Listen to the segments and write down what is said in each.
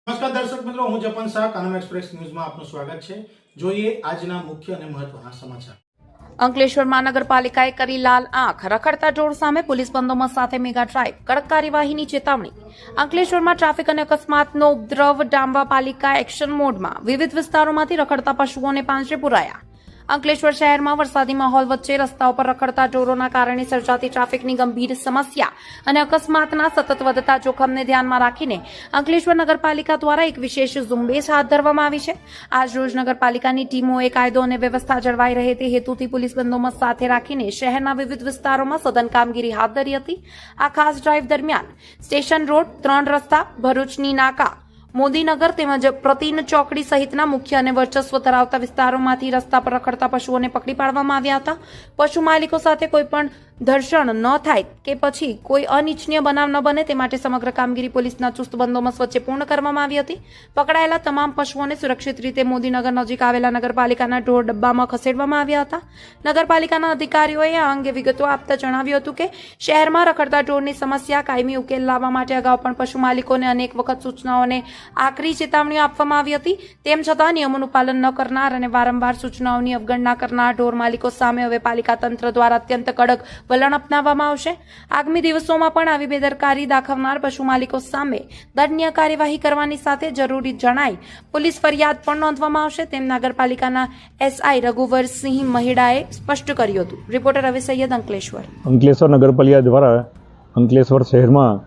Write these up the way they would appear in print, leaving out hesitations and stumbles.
નમસ્કાર દર્શક મિત્રો, હું જપન શાહ કાનમ એક્સપ્રેસ ન્યૂઝમાં આપનું સ્વાગત છે। જોઈએ આજના મુખ્ય અને મહત્વના સમાચાર। અંકલેશ્વર મહાનગરપાલિકાએ કરી લાલ આંખ, રખડતા ઢોર સામે પોલીસ બંદોબસ્ત સાથે મેગા ડ્રાઈવ, કડક કાર્યવાહીની ચેતવણી। અંકલેશ્વરમાં ટ્રાફિક અને અકસ્માતનો ઉપદ્રવ ડામવા પાલિકા એક્શન મોડમાં, વિવિધ વિસ્તારોમાંથી રખડતા પશુઓને પાંજરે પુરાયા। અંકલેશ્વર શહેરમાં વરસાદી માહોલ વચ્ચે રસ્તાઓ પર રખડતા ઢોરોના કારણે સર્જાતી ટ્રાફિકની ગંભીર સમસ્યા અને અકસ્માતના સતત વધતા જોખમને ધ્યાનમાં રાખીને અંકલેશ્વર નગરપાલિકા દ્વારા એક વિશેષ ઝુંબેશ હાથ ધરવામાં આવી છે। આજ રોજ નગરપાલિકાની ટીમોએ કાયદો અને વ્યવસ્થા જળવાઈ રહે તે હેતુથી પોલીસ બંદોબસ્ત સાથે રાખીને શહેરના વિવિધ વિસ્તારોમાં સઘન કામગીરી હાથ ધરી હતી। આ ખાસ ડ્રાઈવ દરમિયાન સ્ટેશન રોડ, 3 રસ્તા, ભરૂચની નાકા, મોદીનગર તેમજ પ્રતિન ચોકડી સહિતના મુખ્ય અને વર્ચસ્વ ધરાવતા વિસ્તારોમાંથી રસ્તા પર રખડતા પશુઓને પકડી પાડવામાં આવ્યા હતા। પશુ માલિકો સાથે કોઈ પણ ધર્ષણ ન થાય કે પછી કોઈ અનિચ્છનીય બનાવ ન બને તે માટે સમગ્ર કામગીરી પોલીસના ચુસ્ત બંદોબસ્ત વચ્ચે પૂર્ણ કરવામાં આવી હતી। પકડાયેલા તમામ પશુઓને સુરક્ષિત રીતે મોદીનગર નજીક આવેલા નગરપાલિકાના ઢોર ડબ્બામાં ખસેડવામાં આવ્યા હતા। નગરપાલિકાના અધિકારીઓએ આ અંગે વિગતો આપતા જણાવ્યું હતું કે શહેરમાં રખડતા ઢોરની સમસ્યા કાયમી ઉકેલ લાવવા માટે અગાઉ પણ પશુ માલિકોને અનેક વખત સૂચનાઓને આકરી ચેતવણીઓ આપવામાં આવી હતી। તેમ છતાં નિયમોનું પાલન ન કરનાર અને વારંવાર સૂચનાઓની અવગણના કરનાર ઢોર માલિકો સામે હવે પાલિકા તંત્ર દ્વારા અત્યંત કડક વલણ અપનાવવામાં આવશે। આગામી દિવસોમાં પણ આવી બેદરકારી દાખવનાર પશુ માલિકો સામે દંડનીય કાર્યવાહી કરવાની સાથે જરૂરી જણાય પોલીસ ફરિયાદ પણ નોંધવામાં આવશે, તેમ નગરપાલિકાના એસઆઈ રઘુવરસિંહ મહિડાએ સ્પષ્ટ કર્યું હતું। રિપોર્ટર રવિ સૈયદ, અંકલેશ્વર। અંકલેશ્વર નગરપાલિકા દ્વારા અંકલેશ્વર શહેરમાં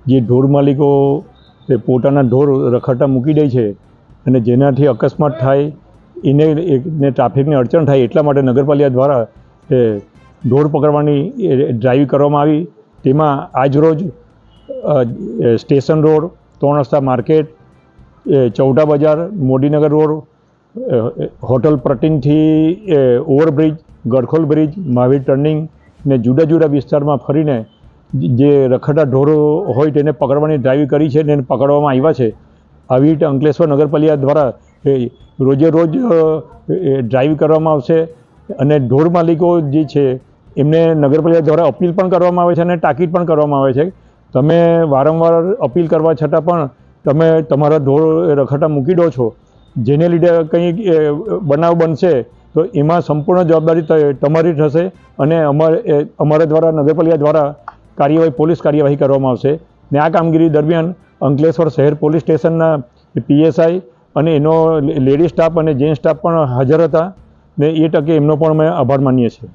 જે ઢોર માલિકો પોતાના ઢોર રખડતા મૂકી દે છે અને જેનાથી અકસ્માત થાય એને ટ્રાફિકની અડચણ થાય, એટલા માટે નગરપાલિકા દ્વારા ઢોર પકડવાની ડ્રાઈવ કરવામાં આવી। તેમાં આજરોજ સ્ટેશન રોડ, 3 રસ્તા માર્કેટ, ચૌટા બજાર, મોદીનગર રોડ, હોટલ પ્રતિનથી overbridge, Gadkhol bridge, Mahavir turning ને જુદા જુદા વિસ્તારમાં ફરીને જે રખડતા ઢોરો હોય તેને પકડવાની ડ્રાઈવ કરી છે અને પકડવામાં આવ્યા છે। આવી રીતે અંકલેશ્વર નગરપાલિકા દ્વારા રોજે રોજ ડ્રાઈવ કરવામાં આવશે અને ઢોર માલિકો જે છે એમને નગરપાલિકા દ્વારા અપીલ પણ કરવામાં આવે છે અને તાકીદ પણ કરવામાં આવે છે। તમે વારંવાર અપીલ કરવા છતાં પણ તમે તમારા ઢોર રખડતા મૂકી દો છો, જેને લીધે કંઈ બનાવ બનશે તો એમાં સંપૂર્ણ જવાબદારી તમારી થશે અને અમારા દ્વારા નગરપાલિકા દ્વારા પોલીસ કાર્યવાહી કરવામાં આવશે। ને આ કામગીરી દરમિયાન અંકલેશ્વર શહેર પોલીસ સ્ટેશનના પીએસઆઈ અને એનો લેડી સ્ટાફ અને જેન્ટ સ્ટાફ પણ હાજર હતા ને એ તકે એમનો પણ અમે આભાર માનીએ છીએ।